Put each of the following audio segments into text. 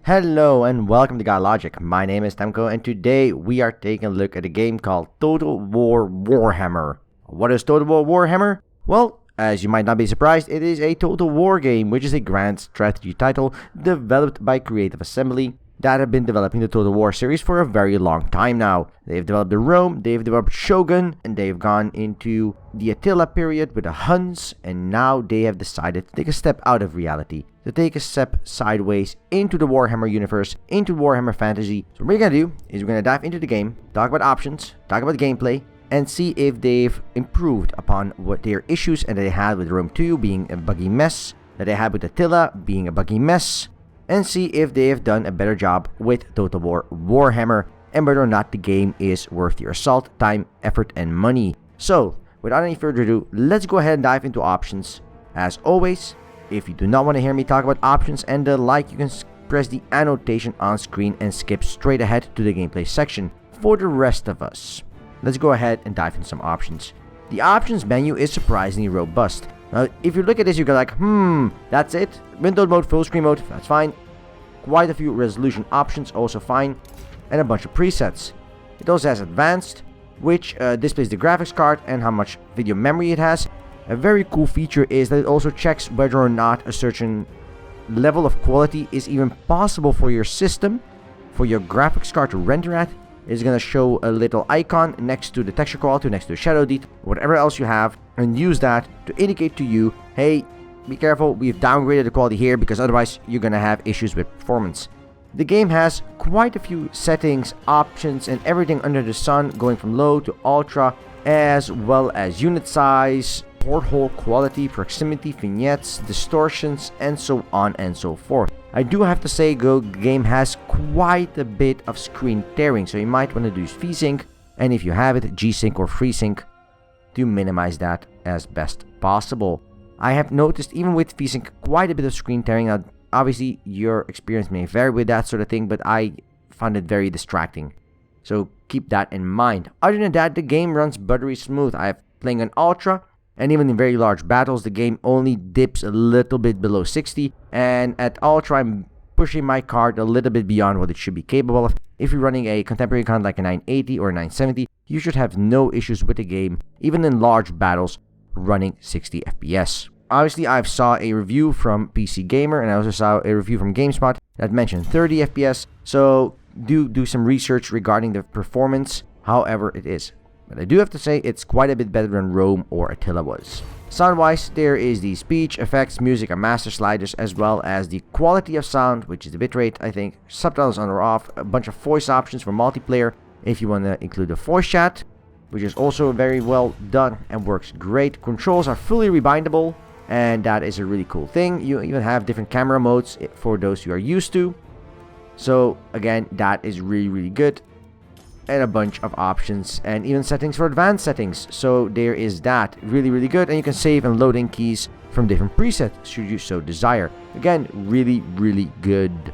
Hello and welcome to God Logic. My name is Temko and today we are taking a look at a game called Total War Warhammer. What is Total War Warhammer? Well, as you might not be surprised, it is a Total War game, which is a grand strategy title developed by Creative Assembly that have been developing the Total War series for a very long time now. They've developed the Rome, they've developed Shogun, and they've gone into the Attila period with the Huns, and now they have decided to take a step out of reality, to take a step sideways into the Warhammer universe, into Warhammer fantasy. So what we're going to do is we're going to dive into the game, talk about options, talk about gameplay, and see if they've improved upon what their issues and they had with Rome 2 being a buggy mess, that they had with Attila being a buggy mess, and see if they have done a better job with Total War Warhammer and whether or not the game is worth your salt, time, effort, and money. So, without any further ado, let's go ahead and dive into options. As always, if you do not want to hear me talk about options and the like, you can press the annotation on screen and skip straight ahead to the gameplay section. For the rest of us, let's go ahead and dive into some options. The options menu is surprisingly robust. Now, if you look at this, you go like, that's it. Windowed mode, full screen mode, that's fine. Quite a few resolution options, also fine. And a bunch of presets. It also has advanced, which displays the graphics card and how much video memory it has. A very cool feature is that it also checks whether or not a certain level of quality is even possible for your system, for your graphics card to render at. It's going to show a little icon next to the texture quality, next to shadow detail, whatever else you have, and use that to indicate to you, hey, be careful, we've downgraded the quality here because otherwise you're going to have issues with performance. The game has quite a few settings, options, and everything under the sun, going from low to ultra, as well as unit size, porthole quality, proximity, vignettes, distortions, and so on and so forth. I do have to say, the game has quite a bit of screen tearing, so you might want to do VSync, and if you have it, G-Sync or FreeSync, to minimize that as best possible. I have noticed, even with VSync, quite a bit of screen tearing. Now, obviously, your experience may vary with that sort of thing, but I found it very distracting. So keep that in mind. Other than that, the game runs buttery smooth. I'm playing on Ultra, and even in very large battles, the game only dips a little bit below 60. And at Ultra, I'm pushing my card a little bit beyond what it should be capable of. If you're running a contemporary card like a 980 or a 970, you should have no issues with the game, even in large battles, running 60 FPS. Obviously, I saw a review from PC Gamer, and I also saw a review from GameSpot that mentioned 30 FPS. So do some research regarding the performance, however it is. But I do have to say, it's quite a bit better than Rome or Attila was. Sound-wise, there is the speech, effects, music, and master sliders, as well as the quality of sound, which is the bitrate, I think. Subtitles on or off, a bunch of voice options for multiplayer, if you want to include the voice chat, which is also very well done and works great. Controls are fully rebindable, and that is a really cool thing. You even have different camera modes for those who are used to. So again, that is really, really good. And a bunch of options and even settings for advanced settings. So there is that. Really, really good. And you can save and load in keys from different presets should you so desire. Again, really, really good.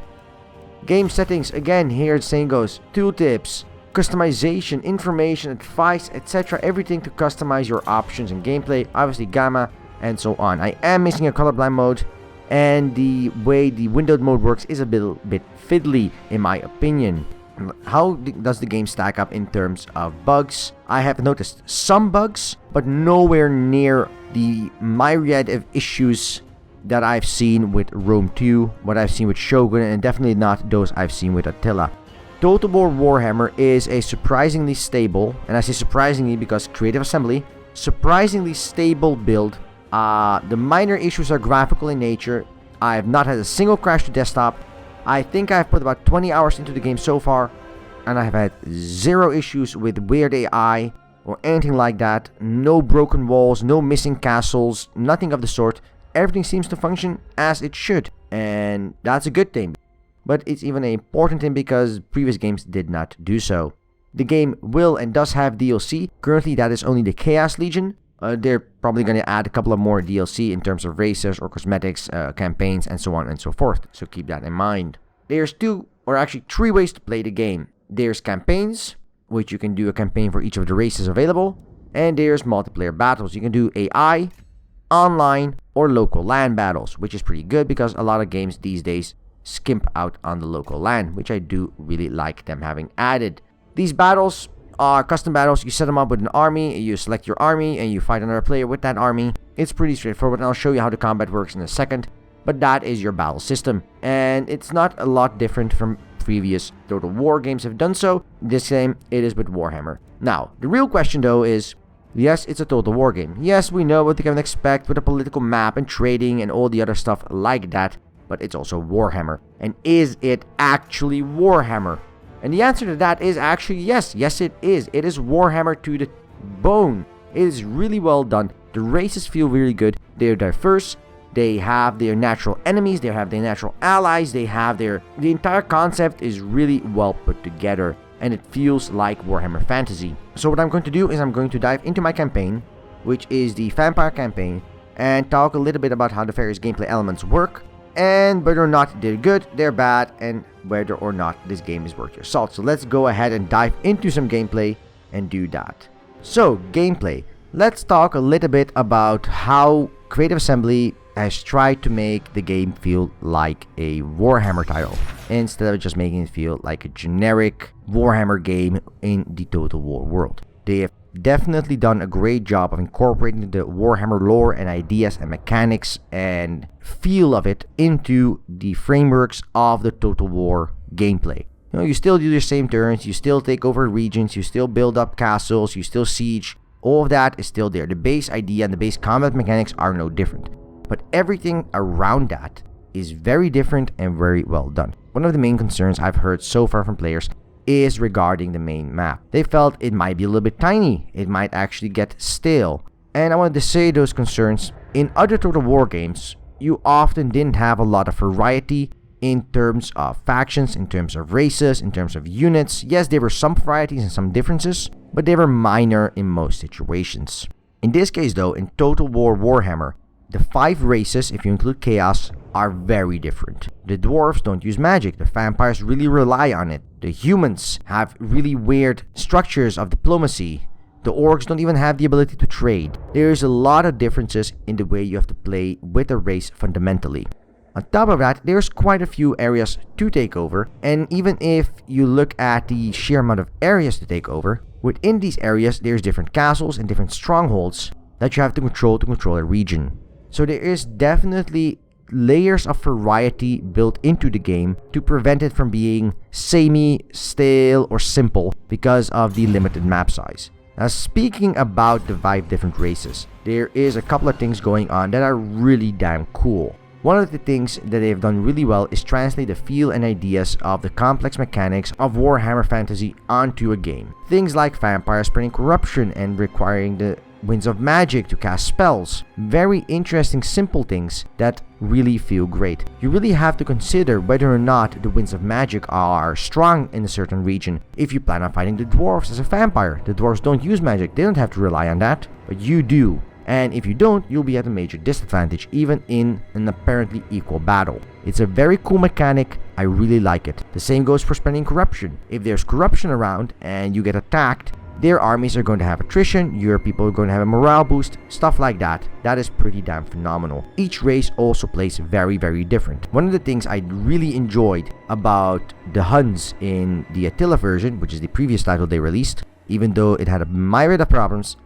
Game settings, again, here the saying goes, tooltips, customization, information, advice, etc. Everything to customize your options and gameplay. Obviously gamma and so on. I am missing a colorblind mode, and the way the windowed mode works is a bit fiddly in my opinion. How does the game stack up in terms of bugs? I have noticed some bugs, but nowhere near the myriad of issues that I've seen with Rome 2, what I've seen with Shogun, and definitely not those I've seen with Attila. Total War Warhammer is a surprisingly stable, and I say surprisingly because Creative Assembly, surprisingly stable build. The minor issues are graphical in nature. I have not had a single crash to desktop. I think I've put about 20 hours into the game so far, and I have had zero issues with weird AI or anything like that. No broken walls, no missing castles, nothing of the sort. Everything seems to function as it should, and that's a good thing. But it's even an important thing because previous games did not do so. The game will and does have DLC. Currently, that is only the Chaos Legion. They're probably going to add a couple of more DLC in terms of races or cosmetics, campaigns, and so on and so forth. So keep that in mind. There's three ways to play the game. There's campaigns, which you can do a campaign for each of the races available. And there's multiplayer battles. You can do AI, online, or local LAN battles, which is pretty good because a lot of games these days skimp out on the local land, which I do really like them having added. These battles are custom battles. You set them up with an army, you select your army, and you fight another player with that army. It's pretty straightforward, and I'll show you how the combat works in a second. But that is your battle system, and it's not a lot different from previous Total War games have done so. This game, it is with Warhammer. Now, the real question though is, yes, it's a Total War game. Yes, we know what you can expect with a political map and trading and all the other stuff like that, but it's also Warhammer. And is it actually Warhammer? And the answer to that is actually yes. Yes, it is. It is Warhammer to the bone. It is really well done. The races feel really good. They're diverse. They have their natural enemies, they have their natural allies, the entire concept is really well put together, and it feels like Warhammer Fantasy. So what I'm going to do is I'm going to dive into my campaign, which is the Vampire campaign, and talk a little bit about how the various gameplay elements work, and whether or not they're good, they're bad, and whether or not this game is worth your salt. So let's go ahead and dive into some gameplay and do that. So, gameplay. Let's talk a little bit about how Creative Assembly has tried to make the game feel like a Warhammer title, instead of just making it feel like a generic Warhammer game in the Total War world. They have definitely done a great job of incorporating the Warhammer lore and ideas and mechanics and feel of it into the frameworks of the Total War gameplay. You know, you still do your same turns, you still take over regions, you still build up castles, you still siege. All of that is still there. The base idea and the base combat mechanics are no different. But everything around that is very different and very well done. One of the main concerns I've heard so far from players is regarding the main map. They felt it might be a little bit tiny. It might actually get stale. And I wanted to say those concerns. In other Total War games, you often didn't have a lot of variety in terms of factions, in terms of races, in terms of units. Yes, there were some varieties and some differences, but they were minor in most situations. In this case though, in Total War Warhammer, the 5 races, if you include Chaos, are very different. The dwarves don't use magic, the vampires really rely on it. The humans have really weird structures of diplomacy. The orcs don't even have the ability to trade. There's a lot of differences in the way you have to play with a race fundamentally. On top of that, there's quite a few areas to take over, and even if you look at the sheer amount of areas to take over, within these areas there's different castles and different strongholds that you have to control a region. So there is definitely layers of variety built into the game to prevent it from being samey, stale, or simple because of the limited map size. Now, speaking about the 5 different races, there is a couple of things going on that are really damn cool. One of the things that they've done really well is translate the feel and ideas of the complex mechanics of Warhammer Fantasy onto a game. Things like vampires spreading corruption and requiring the winds of magic to cast spells. Very interesting, simple things that really feel great. You really have to consider whether or not the winds of magic are strong in a certain region. If you plan on fighting the dwarves as a vampire, the dwarves don't use magic, they don't have to rely on that, but you do. And if you don't, you'll be at a major disadvantage, even in an apparently equal battle. It's a very cool mechanic, I really like it. The same goes for spreading corruption. If there's corruption around and you get attacked, their armies are going to have attrition, your people are going to have a morale boost, stuff like that. That is pretty damn phenomenal. Each race also plays very, very different. One of the things I really enjoyed about the Huns in the Attila version, which is the previous title they released, even though it had a myriad of problems,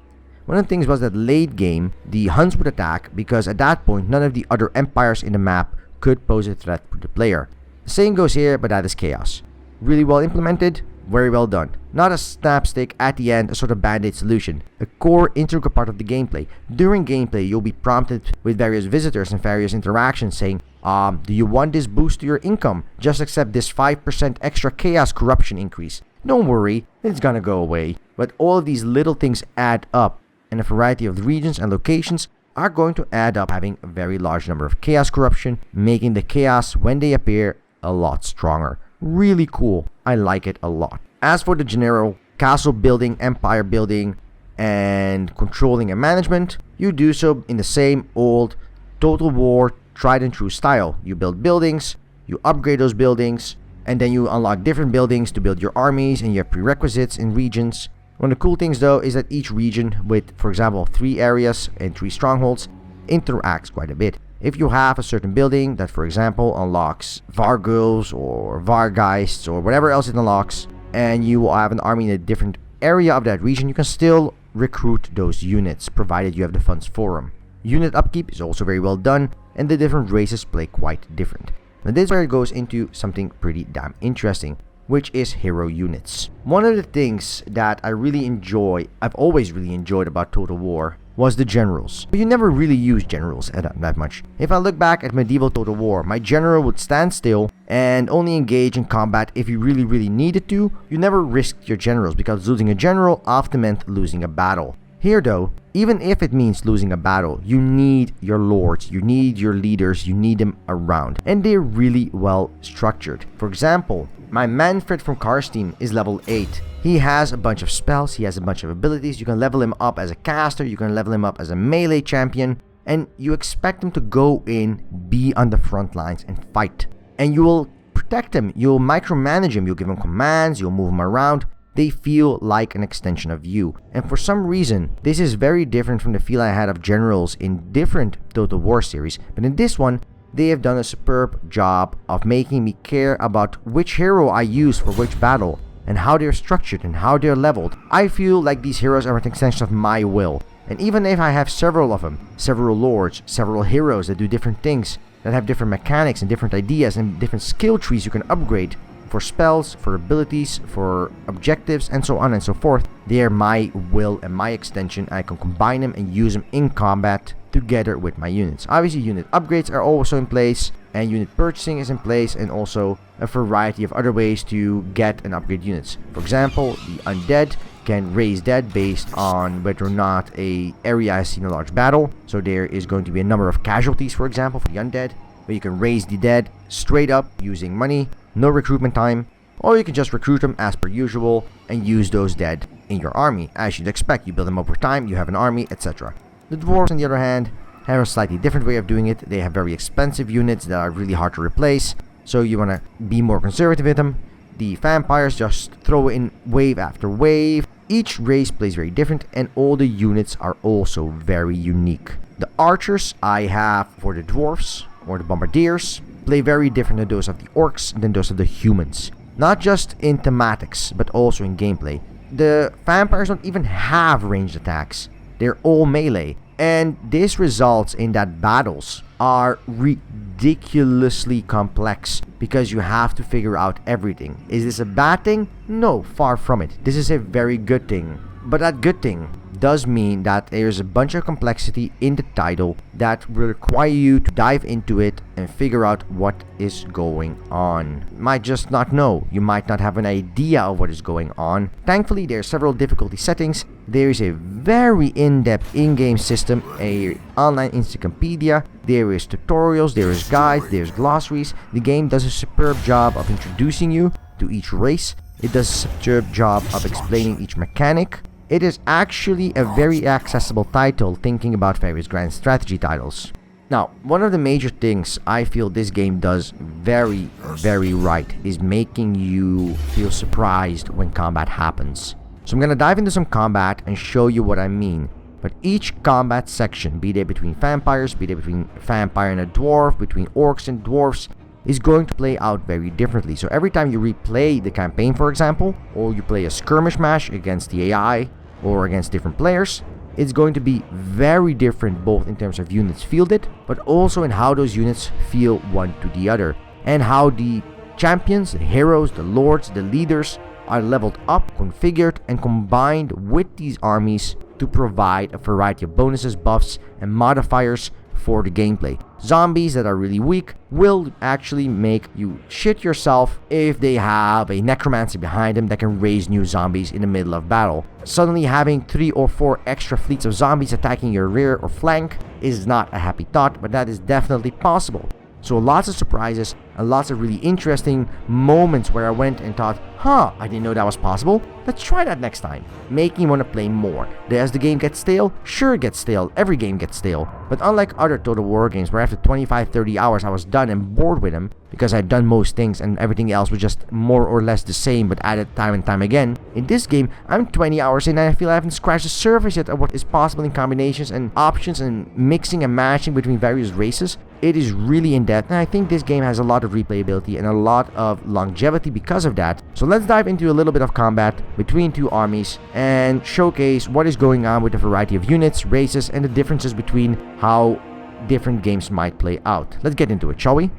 one of the things was that late game, the Huns would attack because at that point, none of the other empires in the map could pose a threat to the player. The same goes here, but that is Chaos. Really well implemented, very well done. Not a snapstick at the end, a sort of band-aid solution. A core integral part of the gameplay. During gameplay, you'll be prompted with various visitors and various interactions saying, do you want this boost to your income? Just accept this 5% extra chaos corruption increase. Don't worry, it's gonna go away. But all of these little things add up, and a variety of regions and locations are going to add up, having a very large number of chaos corruption, making the chaos when they appear a lot stronger. Really cool. I like it a lot. As for the general castle building, empire building, and controlling and management, you do so in the same old Total War tried and true style. You build buildings, you upgrade those buildings, and then you unlock different buildings to build your armies, and you have prerequisites in regions. One of the cool things though is that each region with, for example, 3 areas and 3 strongholds interacts quite a bit. If you have a certain building that, for example, unlocks Vargos or Vargeists or whatever else it unlocks, and you have an army in a different area of that region, you can still recruit those units, provided you have the funds for them. Unit upkeep is also very well done, and the different races play quite different. Now this is where it goes into something pretty damn interesting, which is hero units. One of the things that I've always really enjoyed about Total War was the generals. But you never really use generals that much. If I look back at medieval Total War, my general would stand still and only engage in combat if you really needed to. You never risked your generals because losing a general often meant losing a battle. Here though, even if it means losing a battle, you need your lords, you need your leaders, you need them around. And they're really well structured. For example, my Manfred from Karstein is level 8. He has a bunch of spells, he has a bunch of abilities. You can level him up as a caster, you can level him up as a melee champion, and you expect him to go in, be on the front lines and fight. And you will protect him, you'll micromanage him, you'll give him commands, you'll move him around. They feel like an extension of you. And for some reason, this is very different from the feel I had of generals in different Total War series. But in this one, they have done a superb job of making me care about which hero I use for which battle, and how they're structured and how they're leveled. I feel like these heroes are an extension of my will. And even if I have several of them, several lords, several heroes that do different things, that have different mechanics and different ideas and different skill trees you can upgrade, for spells, for abilities, for objectives, and so on and so forth. They are my will and my extension. I can combine them and use them in combat together with my units. Obviously, unit upgrades are also in place, and unit purchasing is in place, and also a variety of other ways to get and upgrade units. For example, the undead can raise dead based on whether or not a area has seen a large battle. So there is going to be a number of casualties, for example, for the undead, where you can raise the dead straight up using money, no recruitment time, or you can just recruit them as per usual and use those dead in your army. As you'd expect, you build them over time, you have an army, etc. The dwarves, on the other hand, have a slightly different way of doing it. They have very expensive units that are really hard to replace, so you want to be more conservative with them. The vampires just throw in wave after wave. Each race plays very different, and all the units are also very unique. The archers I have for the dwarves, or the bombardiers, play very different than those of the orcs than those of the humans. Not just in thematics, but also in gameplay. The vampires don't even have ranged attacks. They're all melee. And this results in that battles are ridiculously complex because you have to figure out everything. Is this a bad thing? No, far from it. This is a very good thing. But that good thing does mean that there's a bunch of complexity in the title that will require you to dive into it and figure out what is going on. You might just not know. You might not have an idea of what is going on. Thankfully, there are several difficulty settings. There is a very in-depth in-game system, a online encyclopedia. There is tutorials, there is guides, there's glossaries. The game does a superb job of introducing you to each race. It does a superb job of explaining each mechanic. It is actually a very accessible title thinking about various grand strategy titles. Now, one of the major things I feel this game does very right is making you feel surprised when combat happens. So I'm gonna dive into some combat and show you what I mean. But each combat section, be they between vampires, be they between a vampire and a dwarf, between orcs and dwarves, is going to play out very differently. So every time you replay the campaign, for example, or you play a skirmish match against the AI or against different players, it's going to be very different both in terms of units fielded, but also in how those units feel one to the other, and how the champions, the heroes, the lords, the leaders are leveled up, configured, and combined with these armies to provide a variety of bonuses, buffs, and modifiers for the gameplay. Zombies that are really weak will actually make you shit yourself if they have a necromancer behind them that can raise new zombies in the middle of battle. Suddenly having 3 or 4 extra fleets of zombies attacking your rear or flank is not a happy thought, but that is definitely possible. So lots of surprises and lots of really interesting moments where I went and thought, I didn't know that was possible. Let's try that next time. Making me want to play more. As the game gets stale, sure it gets stale. Every game gets stale. But unlike other Total War games where after 25-30 hours I was done and bored with them because I'd done most things and everything else was just more or less the same but added time and time again, in this game I'm 20 hours in and I feel I haven't scratched the surface yet of what is possible in combinations and options and mixing and matching between various races. It is really in-depth, and I think this game has a lot of replayability and a lot of longevity because of that. So let's dive into a little bit of combat between two armies and showcase what is going on with a variety of units, races, and the differences between how different games might play out. Let's get into it, shall we?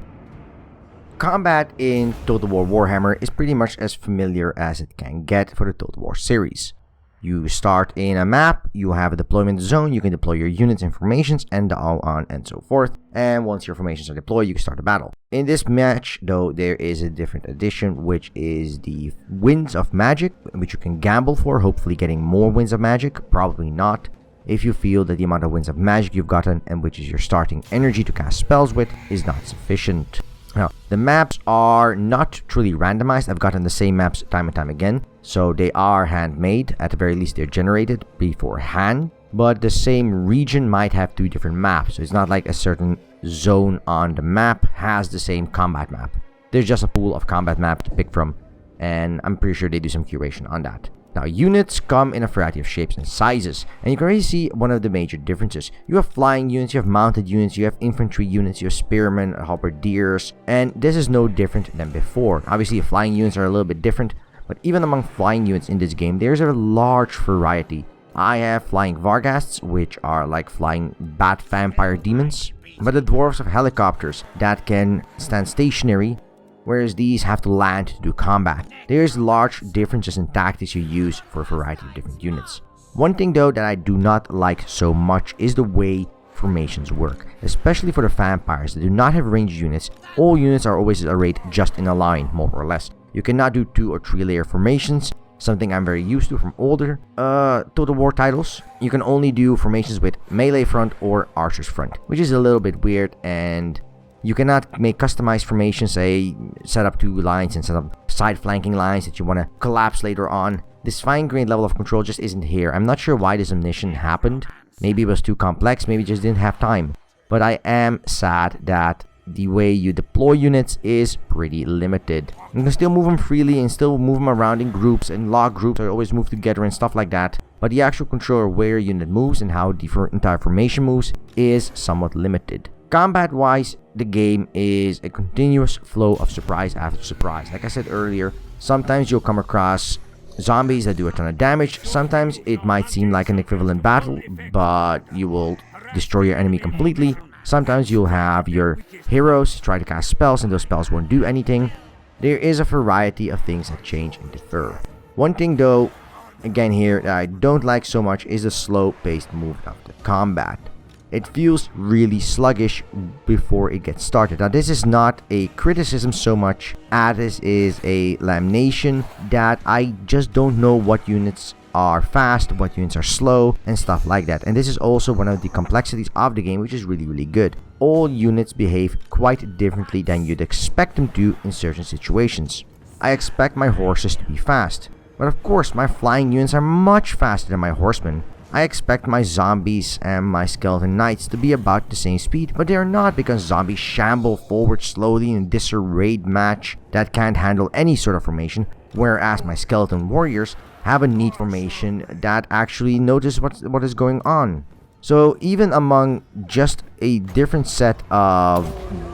Combat in Total War Warhammer is pretty much as familiar as it can get for the Total War series. You start in a map, you have a deployment zone, you can deploy your units and formations, and so on and so forth. And once your formations are deployed, you can start a battle. In this match, though, there is a different addition, which is the Winds of Magic, which you can gamble for, hopefully getting more Winds of Magic, probably not, if you feel that the amount of Winds of Magic you've gotten, and which is your starting energy to cast spells with, is not sufficient. Now, the maps are not truly randomized. I've gotten the same maps time and time again. So they are handmade. At the very least, they're generated beforehand. But the same region might have two different maps. So it's not like a certain zone on the map has the same combat map. There's just a pool of combat maps to pick from. And I'm pretty sure they do some curation on that. Now, units come in a variety of shapes and sizes, and you can already see one of the major differences. You have flying units, you have mounted units, you have infantry units, you have spearmen, halberdiers, and this is no different than before. Obviously, flying units are a little bit different, but even among flying units in this game, there's a large variety. I have flying Varghasts, which are like flying bat vampire demons, but the dwarves have helicopters that can stand stationary, whereas these have to land to do combat. There's large differences in tactics you use for a variety of different units. One thing though that I do not like so much is the way formations work, especially for the vampires that do not have ranged units. All units are always arrayed just in a line, more or less. You cannot do 2 or 3 layer formations, something I'm very used to from older Total War titles. You can only do formations with melee front or archer's front, which is a little bit weird, and you cannot make customized formations, say, set up 2 lines and set up side flanking lines that you want to collapse later on. This fine-grained level of control just isn't here. I'm not sure why this omniscience happened. Maybe it was too complex, maybe just didn't have time. But I am sad that the way you deploy units is pretty limited. You can still move them freely and still move them around in groups and log groups or always move together and stuff like that. But the actual control of where a unit moves and how the entire formation moves is somewhat limited. Combat-wise, the game is a continuous flow of surprise after surprise. Like I said earlier, sometimes you'll come across zombies that do a ton of damage. Sometimes it might seem like an equivalent battle, but you will destroy your enemy completely. Sometimes you'll have your heroes try to cast spells and those spells won't do anything. There is a variety of things that change and differ. One thing though, again here, that I don't like so much is the slow-paced move of the combat. It feels really sluggish before it gets started. Now, this is not a criticism so much as this is a lamination that I just don't know what units are fast, what units are slow, and stuff like that. And this is also one of the complexities of the game, which is really, really good. All units behave quite differently than you'd expect them to in certain situations. I expect my horses to be fast, but of course my flying units are much faster than my horsemen. I expect my zombies and my skeleton knights to be about the same speed, but they are not, because zombies shamble forward slowly in a disarrayed match that can't handle any sort of formation, whereas my skeleton warriors have a neat formation that actually notice what is going on. So even among just a different set of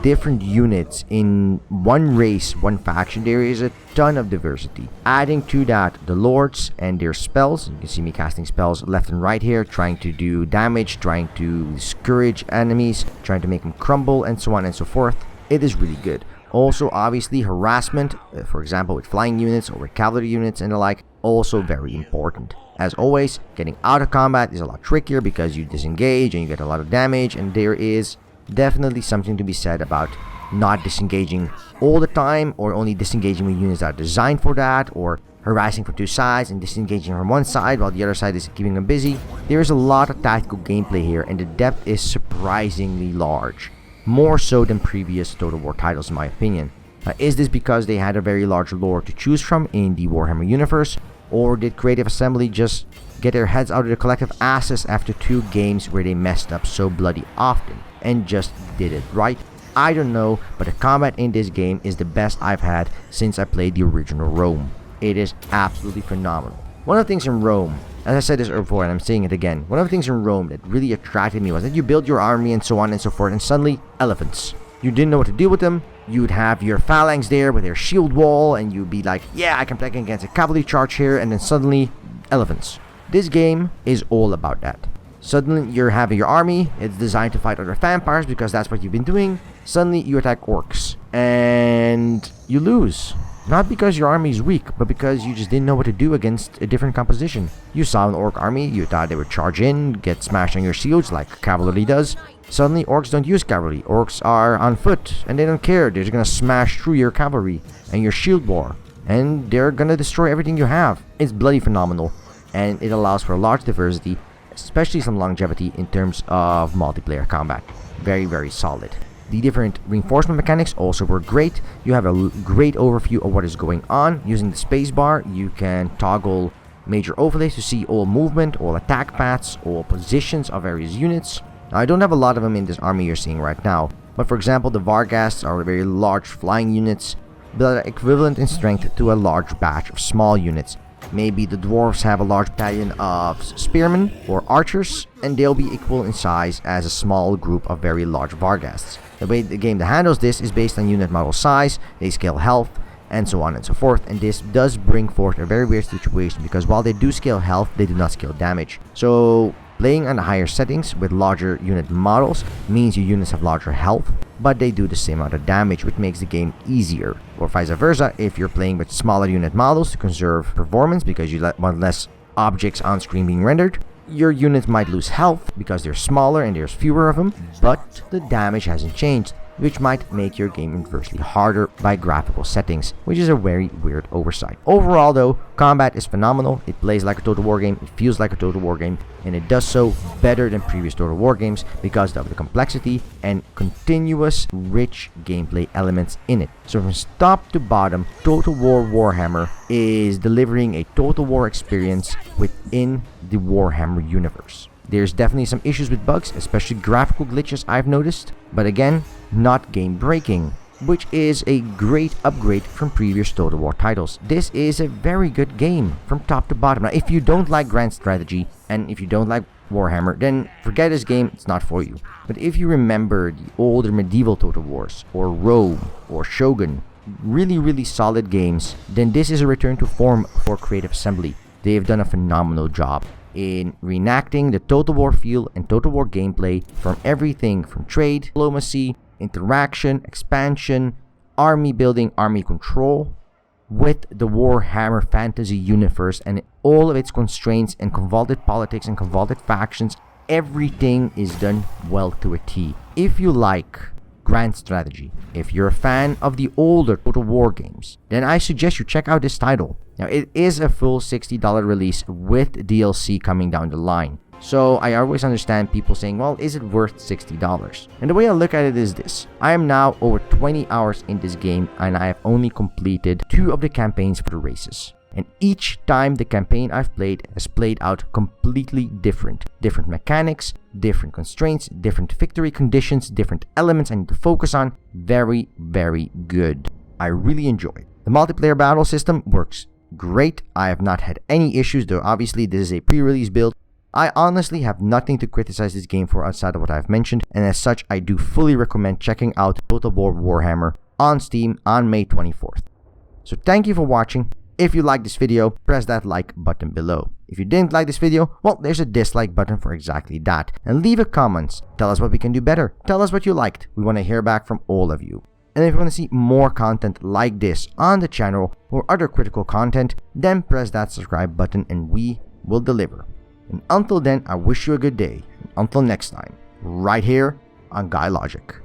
different units in one race, one faction, there is a ton of diversity. Adding to that the lords and their spells. You can see me casting spells left and right here, trying to do damage, trying to discourage enemies, trying to make them crumble, and so on and so forth. It is really good. Also, obviously, harassment, for example, with flying units or with cavalry units and the like, also very important. As always, getting out of combat is a lot trickier because you disengage and you get a lot of damage, and there is definitely something to be said about not disengaging all the time, or only disengaging with units that are designed for that, or harassing from 2 sides and disengaging from one side while the other side is keeping them busy. There is a lot of tactical gameplay here, and the depth is surprisingly large. More so than previous Total War titles, in my opinion. Is this because they had a very large lore to choose from in the Warhammer universe? Or did Creative Assembly just get their heads out of their collective asses after 2 games where they messed up so bloody often and just did it right? I don't know, but the combat in this game is the best I've had since I played the original Rome. It is absolutely phenomenal. One of the things in Rome, as I said this before and I'm saying it again, one of the things in Rome that really attracted me was that you build your army and so on and so forth, and suddenly elephants. You didn't know what to do with them. You'd have your phalanx there with their shield wall, and you'd be like, yeah, I can play against a cavalry charge here, and then suddenly elephants. This game is all about that. Suddenly you're having your army, it's designed to fight other vampires because that's what you've been doing. Suddenly you attack orcs, and you lose. Not because your army is weak, but because you just didn't know what to do against a different composition. You saw an orc army, you thought they would charge in, get smashed on your shields like cavalry does. Suddenly orcs don't use cavalry. Orcs are on foot, and they don't care. They're just gonna smash through your cavalry and your shield wall, and they're gonna destroy everything you have. It's bloody phenomenal, and it allows for a large diversity, especially some longevity in terms of multiplayer combat. Very, very solid. The different reinforcement mechanics also work great. You have a great overview of what is going on. Using the spacebar, you can toggle major overlays to see all movement, all attack paths, all positions of various units. Now, I don't have a lot of them in this army you're seeing right now, but for example, the Varghasts are very large flying units, but are equivalent in strength to a large batch of small units. Maybe the dwarves have a large battalion of spearmen or archers, and they'll be equal in size as a small group of very large Varghasts. The way the game that handles this is based on unit model size, they scale health, and so on and so forth, and this does bring forth a very weird situation because while they do scale health, they do not scale damage. So playing on the higher settings with larger unit models means your units have larger health, but they do the same amount of damage, which makes the game easier. Or vice versa, if you're playing with smaller unit models to conserve performance because you want less objects on screen being rendered, your units might lose health because they're smaller and there's fewer of them, but the damage hasn't changed, which might make your game inversely harder by graphical settings, which is a very weird oversight. Overall though, combat is phenomenal. It plays like a Total War game, it feels like a Total War game, and it does so better than previous Total War games because of the complexity and continuous rich gameplay elements in it. So from top to bottom, Total War Warhammer is delivering a Total War experience within the Warhammer universe. There's definitely some issues with bugs, especially graphical glitches I've noticed, but again, not game breaking, which is a great upgrade from previous Total War titles. This is a very good game from top to bottom. Now, if you don't like grand strategy and if you don't like Warhammer, then forget this game, it's not for you. But if you remember the older medieval Total Wars or Rome or Shogun, really solid games, then this is a return to form for Creative Assembly. They have done a phenomenal job in reenacting the Total War feel and Total War gameplay from everything from trade, diplomacy, interaction, expansion, army building, army control, with the Warhammer fantasy universe and all of its constraints and convoluted politics and convoluted factions. Everything is done well to a T. If you like grand strategy, if you're a fan of the older Total War games, then I suggest you check out this title. Now, it is a full $60 release with DLC coming down the line. So I always understand people saying, well, is it worth $60? And the way I look at it is this. I am now over 20 hours in this game and I have only completed 2 of the campaigns for the races. And each time the campaign I've played has played out completely different. Different mechanics, different constraints, different victory conditions, different elements I need to focus on. Very, very good. I really enjoy it. The multiplayer battle system works great. I have not had any issues, though obviously this is a pre-release build. I honestly have nothing to criticize this game for outside of what I've mentioned, and as such I do fully recommend checking out Total War Warhammer on Steam on May 24th. So thank you for watching. If you liked this video, press that like button below. If you didn't like this video, well, there's a dislike button for exactly that. And leave a comment. Tell us what we can do better. Tell us what you liked. We want to hear back from all of you. And if you want to see more content like this on the channel or other critical content, then press that subscribe button and we will deliver. And until then, I wish you a good day. And until next time, right here on Guy Logic.